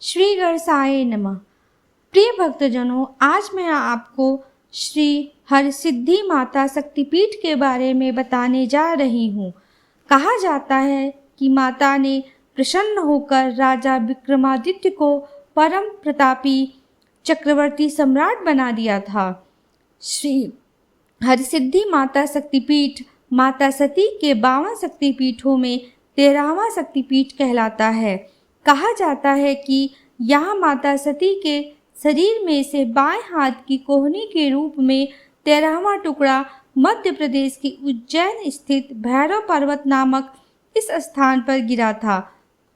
श्री गणसाय नमः। प्रिय भक्तजनों, आज मैं आपको श्री हरसिद्धि माता शक्तिपीठ के बारे में बताने जा रही हूँ। कहा जाता है कि माता ने प्रसन्न होकर राजा विक्रमादित्य को परम प्रतापी चक्रवर्ती सम्राट बना दिया था। श्री हरसिद्धि माता शक्तिपीठ माता सती के 52 शक्तिपीठों में 13वां शक्तिपीठ कहलाता है। कहा जाता है कि यहाँ माता सती के शरीर में से बाएं हाथ की कोहनी के रूप में 13वां टुकड़ा मध्य प्रदेश की उज्जैन स्थित भैरव पर्वत नामक इस स्थान पर गिरा था।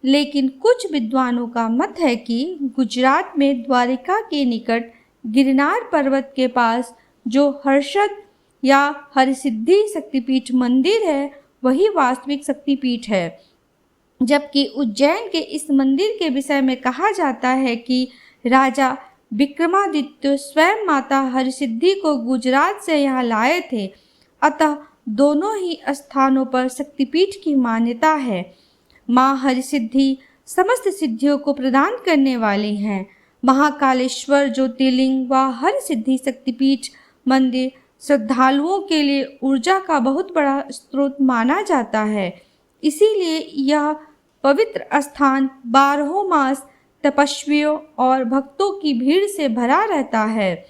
लेकिन कुछ विद्वानों का मत है कि गुजरात में द्वारिका के निकट गिरनार पर्वत के पास जो हर्षद या हरसिद्धि शक्तिपीठ मंदिर है वही वास्तविक शक्तिपीठ है। जबकि उज्जैन के इस मंदिर के विषय में कहा जाता है कि राजा विक्रमादित्य स्वयं माता हरसिद्धि को गुजरात से यहाँ लाए थे। अतः दोनों ही स्थानों पर शक्तिपीठ की मान्यता है। माँ हरसिद्धि समस्त सिद्धियों को प्रदान करने वाली हैं। महाकालेश्वर ज्योतिर्लिंग व हरसिद्धि शक्तिपीठ मंदिर श्रद्धालुओं के लिए ऊर्जा का बहुत बड़ा स्रोत माना जाता है। इसीलिए यह पवित्र स्थान 12 मास तपस्वियों और भक्तों की भीड़ से भरा रहता है।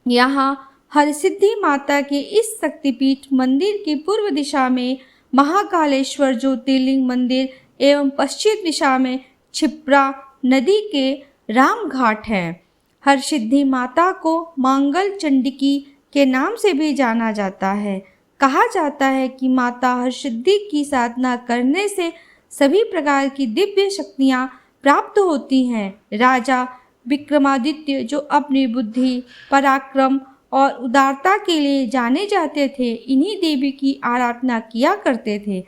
यहाँ हरसिद्धि माता के इस शक्तिपीठ मंदिर की पूर्व दिशा में महाकालेश्वर ज्योतिर्लिंग मंदिर एवं पश्चिम दिशा में क्षिप्रा नदी के राम घाट हैं। हरसिद्धि माता को मांगल चंडिकी के नाम से भी जाना जाता है। कहा जाता है कि माता हरसिद्धि की साधना करने से सभी प्रकार की दिव्य शक्तियाँ प्राप्त होती हैं। राजा विक्रमादित्य जो अपनी बुद्धि, पराक्रम और उदारता के लिए जाने जाते थे, इन्हीं देवी की आराधना किया करते थे।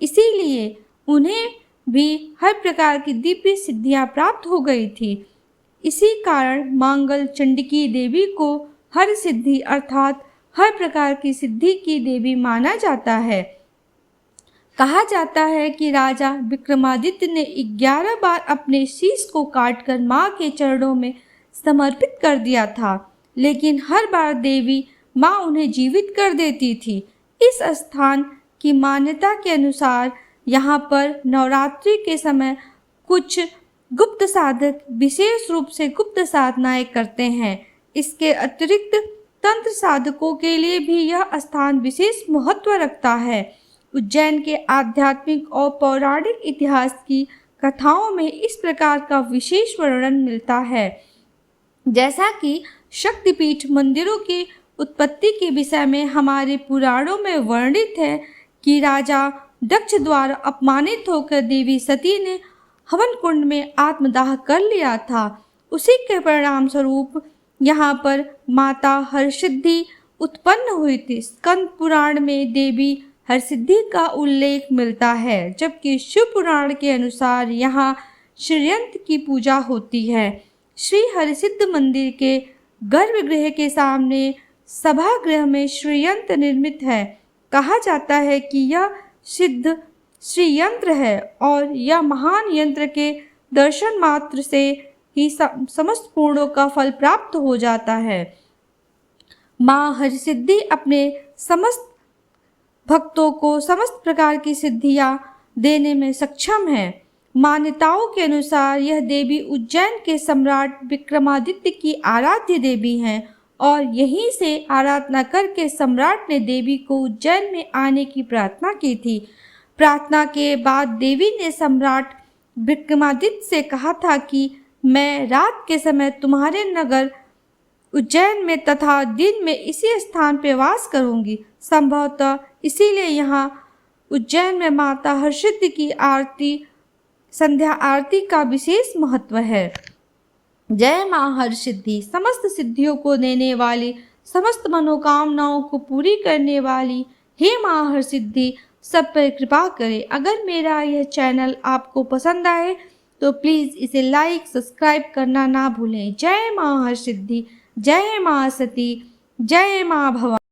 इसीलिए उन्हें भी हर प्रकार की दिव्य सिद्धियाँ प्राप्त हो गई थी। इसी कारण मांगल चंडिकी देवी को हर सिद्धि अर्थात हर प्रकार की सिद्धि की देवी माना जाता है। कहा जाता है कि राजा विक्रमादित्य ने 11 बार अपने शीश को काटकर माँ के चरणों में समर्पित कर दिया था, लेकिन हर बार देवी माँ उन्हें जीवित कर देती थी। इस स्थान की मान्यता के अनुसार यहाँ पर नवरात्रि के समय कुछ गुप्त साधक विशेष रूप से गुप्त साधनाएं करते हैं। इसके अतिरिक्त तंत्र साधकों के लिए भी यह स्थान विशेष महत्व रखता है। उज्जैन के आध्यात्मिक और पौराणिक इतिहास की कथाओं में इस प्रकार का विशेष वर्णन मिलता है। जैसा कि शक्तिपीठ मंदिरों की उत्पत्ति के विषय में हमारे पुराणों में वर्णित है कि राजा दक्ष द्वारा अपमानित होकर देवी सती ने हवन कुंड में आत्मदाह कर लिया था। उसी के परिणाम स्वरूप यहाँ पर माता हरसिद्धि उत्पन्न हुई थी। स्कंद पुराण में देवी हरसिद्धि का उल्लेख मिलता है, जबकि शिव पुराण के अनुसार यहाँ श्रीयंत्र की पूजा होती है। श्री हरसिद्ध मंदिर के गर्भगृह के सामने सभागृह में श्रीयंत्र निर्मित है। कहा जाता है कि यह सिद्ध श्रीयंत्र है और यह महान यंत्र के दर्शन मात्र से ही समस्त पूर्णों का फल प्राप्त हो जाता है। माँ हरसिद्धि अपने समस्त भक्तों को समस्त प्रकार की सिद्धियाँ देने में सक्षम है। मान्यताओं के अनुसार यह देवी उज्जैन के सम्राट विक्रमादित्य की आराध्य देवी हैं और यहीं से आराधना करके सम्राट ने देवी को उज्जैन में आने की प्रार्थना की थी। प्रार्थना के बाद देवी ने सम्राट विक्रमादित्य से कहा था कि मैं रात के समय तुम्हारे नगर उज्जैन में तथा दिन में इसी स्थान पर वास करूंगी। संभवतः इसीलिए यहाँ उज्जैन में माता हरसिद्धि की आरती, संध्या आरती का विशेष महत्व है। जय माँ हरसिद्धि, समस्त सिद्धियों को देने वाली, समस्त मनोकामनाओं को पूरी करने वाली हे माँ हरसिद्धि, सब पर कृपा करे। अगर मेरा यह चैनल आपको पसंद आए तो प्लीज़ इसे लाइक, सब्सक्राइब करना ना भूलें। जय माँ हरसिद्धि, जय माँ सती, जय माँ भवानी।